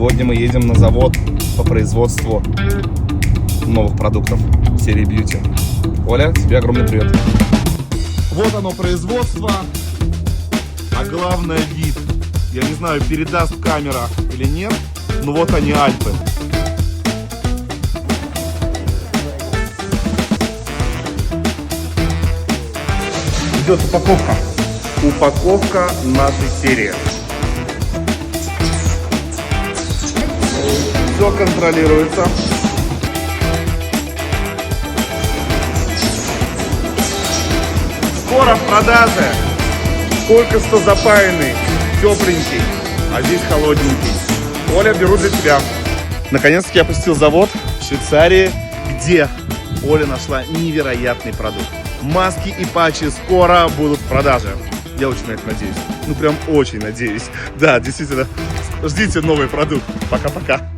Сегодня мы едем на завод по производству новых продуктов серии Beauty. Оля, тебе огромный привет. Вот оно производство, а главное вид. Я не знаю, передаст камера или нет, но вот они, Альпы. Идет упаковка. Упаковка нашей серии. Все контролируется. Скоро в продаже. Только что запаянный, тепленький, а здесь холодненький. Оля, беру для тебя. Наконец-таки я посетил завод в Швейцарии, где Оля нашла невероятный продукт. Маски и патчи скоро будут в продаже. Я очень на это надеюсь. Ну прям очень надеюсь. Да, действительно, ждите новый продукт. Пока-пока.